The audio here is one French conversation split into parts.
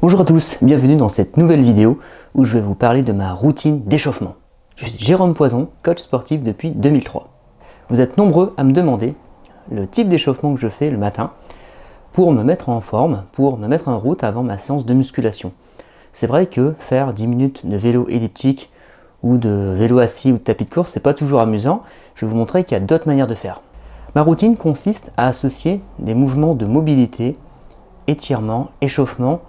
Bonjour à tous, bienvenue dans cette nouvelle vidéo où je vais vous parler de ma routine d'échauffement. Je suis Jérôme Poison, coach sportif depuis 2003. Vous êtes nombreux à me demander le type d'échauffement que je fais le matin pour me mettre en forme, pour me mettre en route avant ma séance de musculation. C'est vrai que faire 10 minutes de vélo elliptique ou de vélo assis ou de tapis de course, c'est pas toujours amusant. Je vais vous montrer qu'il y a d'autres manières de faire. Ma routine consiste à associer des mouvements de mobilité, étirement, échauffement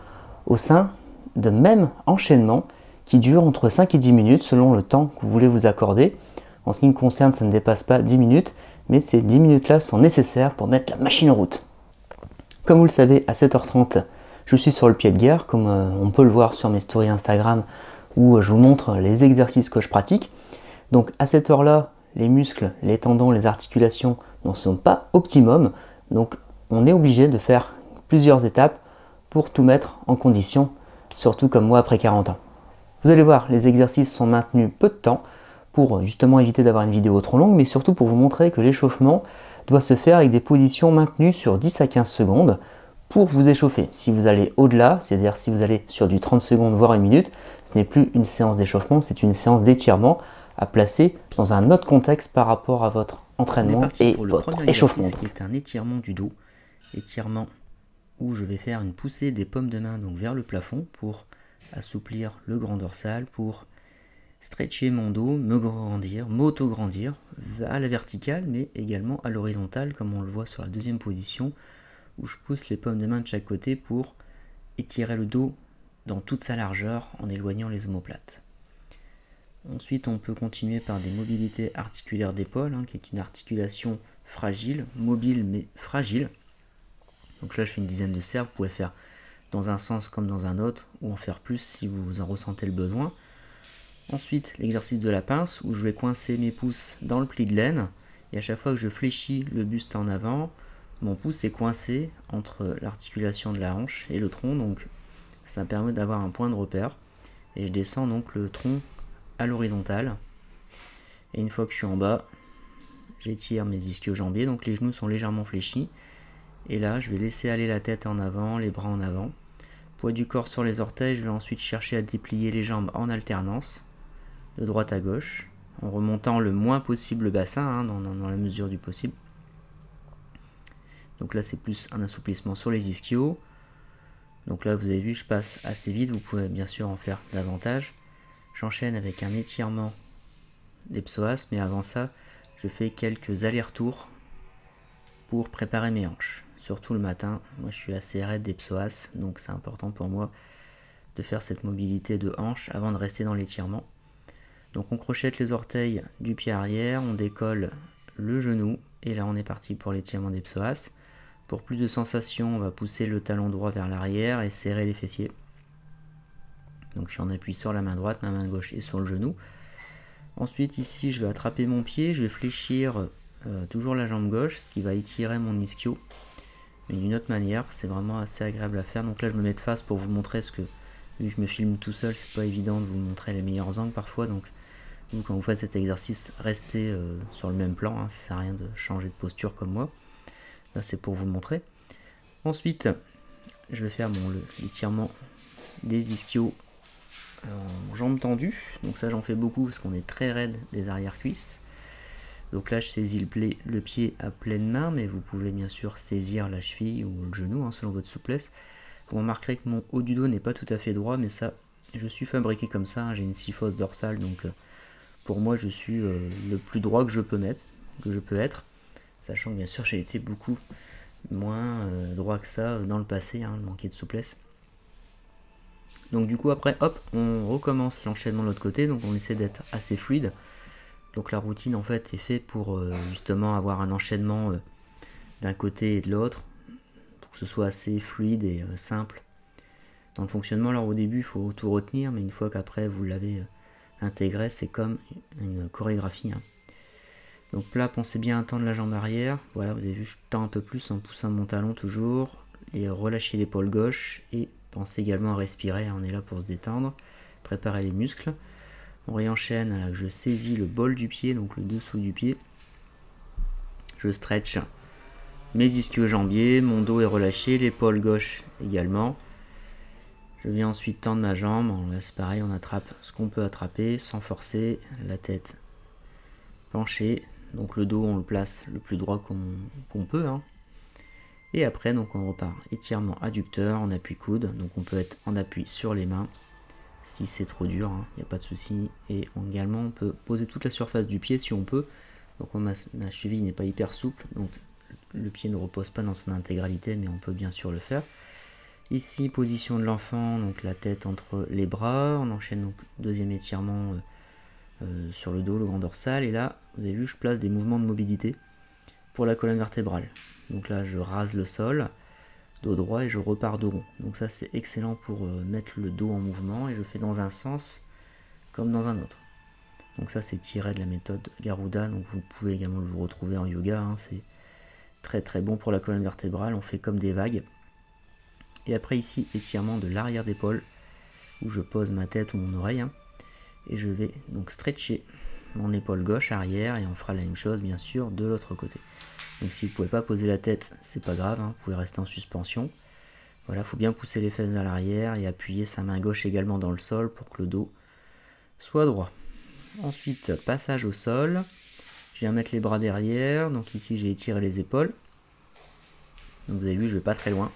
au sein de même enchaînement qui dure entre 5 et 10 minutes selon le temps que vous voulez vous accorder. En ce qui me concerne, ça ne dépasse pas 10 minutes, mais ces 10 minutes-là sont nécessaires pour mettre la machine en route. Comme vous le savez, à 7h30, je suis sur le pied de guerre, comme on peut le voir sur mes stories Instagram où je vous montre les exercices que je pratique. Donc à cette heure-là, les muscles, les tendons, les articulations n'en sont pas optimum, donc on est obligé de faire plusieurs étapes pour tout mettre en condition, surtout comme moi après 40 ans. Vous allez voir, les exercices sont maintenus peu de temps pour justement éviter d'avoir une vidéo trop longue, mais surtout pour vous montrer que l'échauffement doit se faire avec des positions maintenues sur 10 à 15 secondes pour vous échauffer. Si vous allez au-delà, c'est-à-dire si vous allez sur du 30 secondes voire une minute, ce n'est plus une séance d'échauffement, c'est une séance d'étirement à placer dans un autre contexte par rapport à votre entraînement et votre échauffement. Qui est un étirement du dos, étirement où je vais faire une poussée des paumes de main donc vers le plafond pour assouplir le grand dorsal, pour stretcher mon dos, me grandir, m'auto-grandir à la verticale mais également à l'horizontale comme on le voit sur la deuxième position où je pousse les paumes de main de chaque côté pour étirer le dos dans toute sa largeur en éloignant les omoplates. Ensuite on peut continuer par des mobilités articulaires d'épaule qui est une articulation fragile, mobile mais fragile. Donc là je fais une dizaine de cercles, vous pouvez faire dans un sens comme dans un autre ou en faire plus si vous en ressentez le besoin. Ensuite l'exercice de la pince où je vais coincer mes pouces dans le pli de laine et à chaque fois que je fléchis le buste en avant, mon pouce est coincé entre l'articulation de la hanche et le tronc, donc ça me permet d'avoir un point de repère et je descends donc le tronc à l'horizontale et une fois que je suis en bas, j'étire mes ischio-jambiers, donc les genoux sont légèrement fléchis. Et là, je vais laisser aller la tête en avant, les bras en avant. Poids du corps sur les orteils, je vais ensuite chercher à déplier les jambes en alternance, de droite à gauche, en remontant le moins possible le bassin, dans la mesure du possible. Donc là, c'est plus un assouplissement sur les ischios. Donc là, vous avez vu, je passe assez vite, vous pouvez bien sûr en faire davantage. J'enchaîne avec un étirement des psoas, mais avant ça, je fais quelques allers-retours pour préparer mes hanches. Surtout le matin, moi je suis assez raide des psoas, donc c'est important pour moi de faire cette mobilité de hanche avant de rester dans l'étirement. Donc on crochette les orteils du pied arrière, on décolle le genou, et là on est parti pour l'étirement des psoas. Pour plus de sensation, on va pousser le talon droit vers l'arrière et serrer les fessiers. Donc je suis en appui sur la main droite, ma main gauche est sur le genou. Ensuite ici je vais attraper mon pied, je vais fléchir toujours la jambe gauche, ce qui va étirer mon ischio. Mais d'une autre manière, c'est vraiment assez agréable à faire. Donc là je me mets de face pour vous montrer ce que, vu que je me filme tout seul, c'est pas évident de vous montrer les meilleurs angles parfois. Donc vous, quand vous faites cet exercice, restez sur le même plan, ça sert à rien de changer de posture comme moi. Là c'est pour vous montrer. Ensuite, je vais faire l'étirement des ischios en jambes tendues. Donc ça j'en fais beaucoup parce qu'on est très raide des arrière-cuisses. Donc là je saisis le pied à pleine main, mais vous pouvez bien sûr saisir la cheville ou le genou selon votre souplesse. Vous remarquerez que mon haut du dos n'est pas tout à fait droit, mais ça, je suis fabriqué comme ça, j'ai une syphose dorsale, donc pour moi je suis le plus droit que je peux être, sachant que bien sûr j'ai été beaucoup moins droit que ça dans le passé, manqué de souplesse. Donc du coup après, hop, on recommence l'enchaînement de l'autre côté, donc on essaie d'être assez fluide. Donc la routine en fait est faite pour justement avoir un enchaînement d'un côté et de l'autre, pour que ce soit assez fluide et simple dans le fonctionnement. Alors au début il faut tout retenir, mais une fois qu'après vous l'avez intégré, c'est comme une chorégraphie. Donc là pensez bien à tendre la jambe arrière, voilà, vous avez vu je tends un peu plus en poussant mon talon toujours, et relâchez l'épaule gauche, et pensez également à respirer, on est là pour se détendre, préparer les muscles. On réenchaîne, je saisis le bol du pied, donc le dessous du pied. Je stretch mes ischio-jambiers, mon dos est relâché, l'épaule gauche également. Je viens ensuite tendre ma jambe, là c'est pareil, on attrape ce qu'on peut attraper sans forcer, la tête penchée, donc le dos on le place le plus droit qu'on peut. Hein. Et après donc on repart étirement adducteur, en appui coude, donc on peut être en appui sur les mains, si c'est trop dur, il n'y a pas de souci. Et également on peut poser toute la surface du pied si on peut, donc ma cheville n'est pas hyper souple, donc le pied ne repose pas dans son intégralité, mais on peut bien sûr le faire. Ici, position de l'enfant, donc la tête entre les bras. On enchaîne donc deuxième étirement sur le dos, le grand dorsal. Et là, vous avez vu, je place des mouvements de mobilité pour la colonne vertébrale. Donc là, je rase le sol, dos droit, et je repars dos rond. Donc ça, c'est excellent pour mettre le dos en mouvement. Et je fais dans un sens comme dans un autre. Donc ça, c'est tiré de la méthode Garuda. Donc vous pouvez également le retrouver en yoga. Hein. C'est très très bon pour la colonne vertébrale. On fait comme des vagues. Et après ici, étirement de l'arrière d'épaule, où je pose ma tête ou mon oreille. Hein, et je vais donc stretcher mon épaule gauche arrière, et on fera la même chose bien sûr de l'autre côté. Donc si vous ne pouvez pas poser la tête, c'est pas grave, hein, vous pouvez rester en suspension. Voilà, il faut bien pousser les fesses vers l'arrière et appuyer sa main gauche également dans le sol pour que le dos soit droit. Ensuite, passage au sol. Je viens mettre les bras derrière, donc ici j'ai étiré les épaules. Donc vous avez vu, je ne vais pas très loin.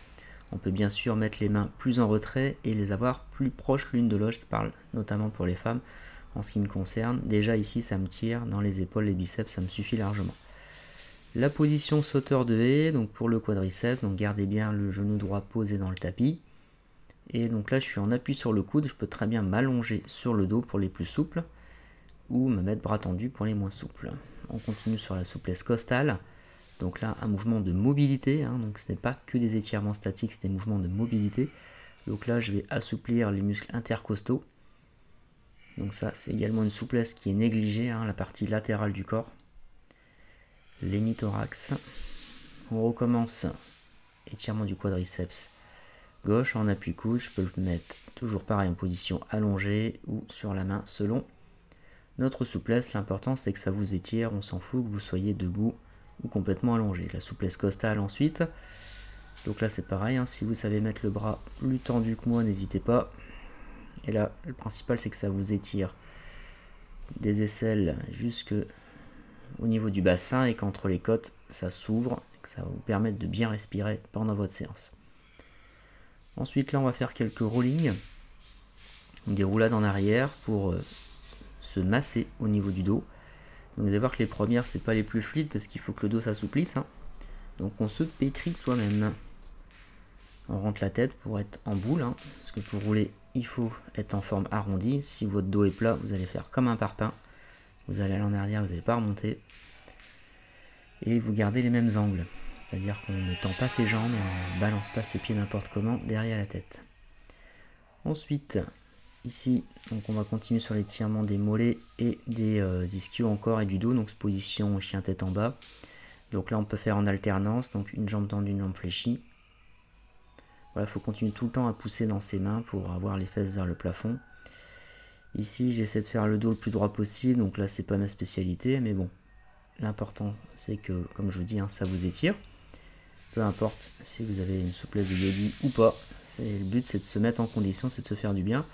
On peut bien sûr mettre les mains plus en retrait et les avoir plus proches l'une de l'autre. Je parle notamment pour les femmes en ce qui me concerne. Déjà ici, ça me tire dans les épaules, les biceps, ça me suffit largement. La position sauteur de haie, donc pour le quadriceps, donc gardez bien le genou droit posé dans le tapis. Et donc là, je suis en appui sur le coude. Je peux très bien m'allonger sur le dos pour les plus souples ou me mettre bras tendus pour les moins souples. On continue sur la souplesse costale. Donc là, un mouvement de mobilité, hein, donc ce n'est pas que des étirements statiques, c'est des mouvements de mobilité. Donc là, je vais assouplir les muscles intercostaux. Donc ça, c'est également une souplesse qui est négligée, hein, la partie latérale du corps. L'hémithorax. On recommence. Étirement du quadriceps gauche en appui coude. Je peux le mettre toujours pareil en position allongée ou sur la main selon notre souplesse. L'important, c'est que ça vous étire, on s'en fout que vous soyez debout ou complètement allongé. La souplesse costale ensuite. Donc là c'est pareil, hein, si vous savez mettre le bras plus tendu que moi, n'hésitez pas. Et là, le principal c'est que ça vous étire des aisselles jusque au niveau du bassin et qu'entre les côtes ça s'ouvre, que ça va vous permettre de bien respirer pendant votre séance. Ensuite là on va faire quelques rollings, des roulades en arrière pour se masser au niveau du dos. Donc vous allez voir que les premières, c'est pas les plus fluides parce qu'il faut que le dos s'assouplisse. Hein. Donc on se pétrit soi-même. On rentre la tête pour être en boule. Hein, parce que pour rouler, il faut être en forme arrondie. Si votre dos est plat, vous allez faire comme un parpaing. Vous allez aller en arrière, vous n'allez pas remonter. Et vous gardez les mêmes angles. C'est-à-dire qu'on ne tend pas ses jambes et on ne balance pas ses pieds n'importe comment derrière la tête. Ensuite, ici, donc on va continuer sur l'étirement des mollets et des ischios encore et du dos, donc position chien tête en bas. Donc là on peut faire en alternance, donc une jambe tendue, une jambe fléchie. Voilà, il faut continuer tout le temps à pousser dans ses mains pour avoir les fesses vers le plafond. Ici j'essaie de faire le dos le plus droit possible, donc là c'est pas ma spécialité, mais bon, l'important c'est que, comme je vous dis, hein, ça vous étire. Peu importe si vous avez une souplesse de yogi ou pas, le but c'est de se mettre en condition, c'est de se faire du bien.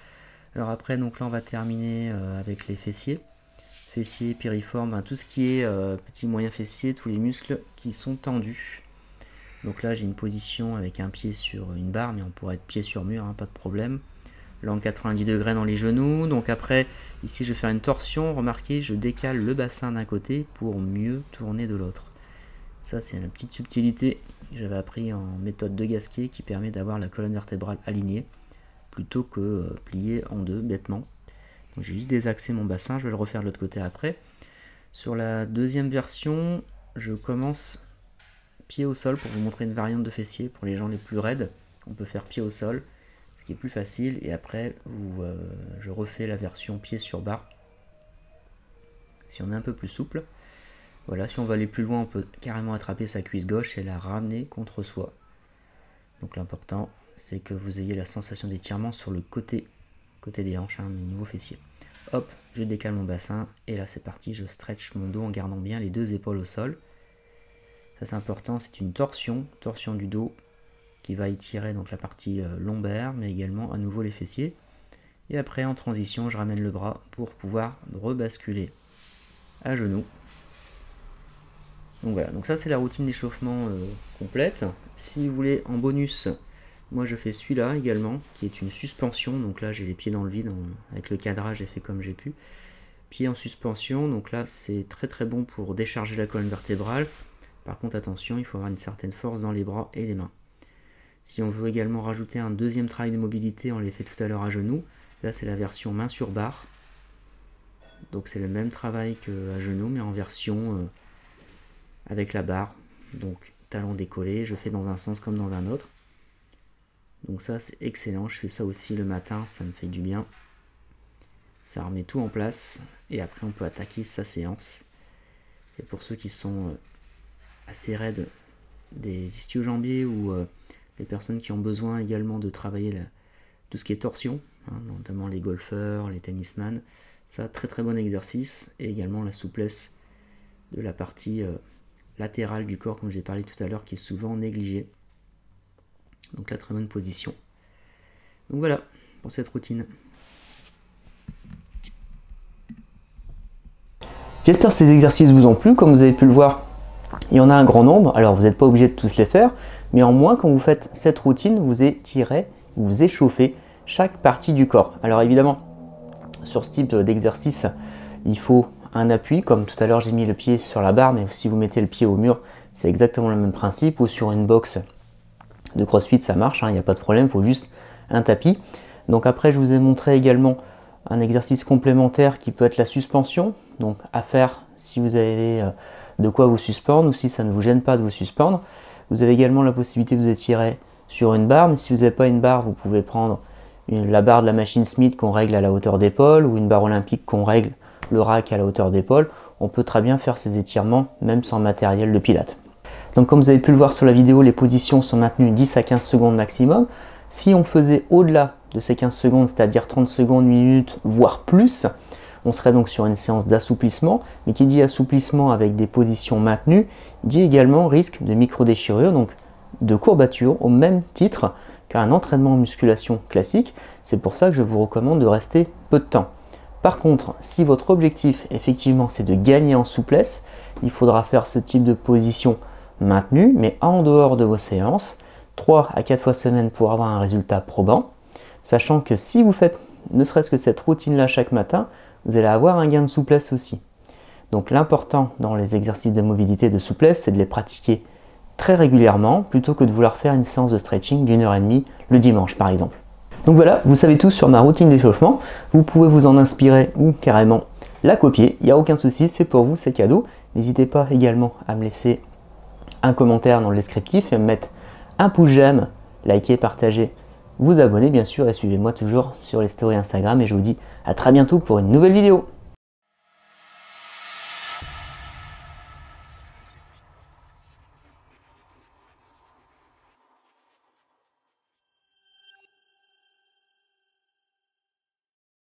Alors après, donc là on va terminer avec les fessiers, piriformes, hein, tout ce qui est petit moyen fessier, tous les muscles qui sont tendus. Donc là j'ai une position avec un pied sur une barre, mais on pourrait être pied sur mur, hein, pas de problème. L'angle 90 degrés dans les genoux. Donc après, ici je vais faire une torsion, remarquez, je décale le bassin d'un côté pour mieux tourner de l'autre. Ça c'est une petite subtilité que j'avais appris en méthode de Gasquet qui permet d'avoir la colonne vertébrale alignée plutôt que plié en deux bêtement. Donc j'ai juste désaxé mon bassin, je vais le refaire de l'autre côté après. Sur la deuxième version, je commence pied au sol pour vous montrer une variante de fessier pour les gens les plus raides. On peut faire pied au sol, ce qui est plus facile, et après je refais la version pied sur barre si on est un peu plus souple. Voilà, si on va aller plus loin, on peut carrément attraper sa cuisse gauche et la ramener contre soi. Donc l'important, c'est que vous ayez la sensation d'étirement sur le côté des hanches, hein, au niveau fessier. Hop, je décale mon bassin, et là c'est parti, je stretch mon dos en gardant bien les deux épaules au sol. Ça c'est important, c'est une torsion du dos qui va étirer donc la partie lombaire, mais également à nouveau les fessiers. Et après, en transition, je ramène le bras pour pouvoir rebasculer à genoux. Donc voilà, donc ça c'est la routine d'échauffement complète. Si vous voulez en bonus, moi je fais celui-là également, qui est une suspension. Donc là j'ai les pieds dans le vide, avec le cadrage j'ai fait comme j'ai pu. Pieds en suspension, donc là c'est très très bon pour décharger la colonne vertébrale. Par contre attention, il faut avoir une certaine force dans les bras et les mains. Si on veut également rajouter un deuxième travail de mobilité, on l'a fait tout à l'heure à genoux. Là c'est la version main sur barre. Donc c'est le même travail qu'à genoux, mais en version avec la barre. Donc talon décollé, je fais dans un sens comme dans un autre. Donc ça c'est excellent, je fais ça aussi le matin, ça me fait du bien. Ça remet tout en place et après on peut attaquer sa séance. Et pour ceux qui sont assez raides des ischio-jambiers ou les personnes qui ont besoin également de travailler tout ce qui est torsion, hein, notamment les golfeurs, les tennisman, ça très très bon exercice. Et également la souplesse de la partie latérale du corps, comme j'ai parlé tout à l'heure, qui est souvent négligée. Donc là, très bonne position. Donc voilà pour cette routine. J'espère que ces exercices vous ont plu. Comme vous avez pu le voir, il y en a un grand nombre. Alors vous n'êtes pas obligé de tous les faire, mais en moins quand vous faites cette routine, vous étirez, vous échauffez chaque partie du corps. Alors évidemment, sur ce type d'exercice, il faut un appui. Comme tout à l'heure, j'ai mis le pied sur la barre, mais si vous mettez le pied au mur, c'est exactement le même principe. Ou sur une box de CrossFit, ça marche, il n'y a pas de problème, il faut juste un tapis. Donc après, je vous ai montré également un exercice complémentaire qui peut être la suspension. Donc à faire si vous avez de quoi vous suspendre ou si ça ne vous gêne pas de vous suspendre. Vous avez également la possibilité de vous étirer sur une barre, mais si vous n'avez pas une barre, vous pouvez prendre la barre de la machine Smith qu'on règle à la hauteur d'épaule ou une barre olympique qu'on règle le rack à la hauteur d'épaule. On peut très bien faire ces étirements même sans matériel de pilates. Donc comme vous avez pu le voir sur la vidéo, les positions sont maintenues 10 à 15 secondes maximum. Si on faisait au-delà de ces 15 secondes, c'est-à-dire 30 secondes, minutes, voire plus, on serait donc sur une séance d'assouplissement. Mais qui dit assouplissement avec des positions maintenues, dit également risque de micro-déchirure, donc de courbature au même titre qu'un entraînement en musculation classique. C'est pour ça que je vous recommande de rester peu de temps. Par contre, si votre objectif effectivement c'est de gagner en souplesse, il faudra faire ce type de position maintenue, mais en dehors de vos séances, 3 à 4 fois semaine pour avoir un résultat probant, sachant que si vous faites ne serait-ce que cette routine-là chaque matin, vous allez avoir un gain de souplesse aussi. Donc l'important dans les exercices de mobilité et de souplesse, c'est de les pratiquer très régulièrement, plutôt que de vouloir faire une séance de stretching d'1h30 le dimanche par exemple. Donc voilà, vous savez tout sur ma routine d'échauffement, vous pouvez vous en inspirer ou carrément la copier, il n'y a aucun souci, c'est pour vous, c'est cadeau. N'hésitez pas également à me laisser un commentaire dans le descriptif et à me mettre un pouce j'aime, liker, partager, vous abonner bien sûr et suivez-moi toujours sur les stories Instagram et je vous dis à très bientôt pour une nouvelle vidéo.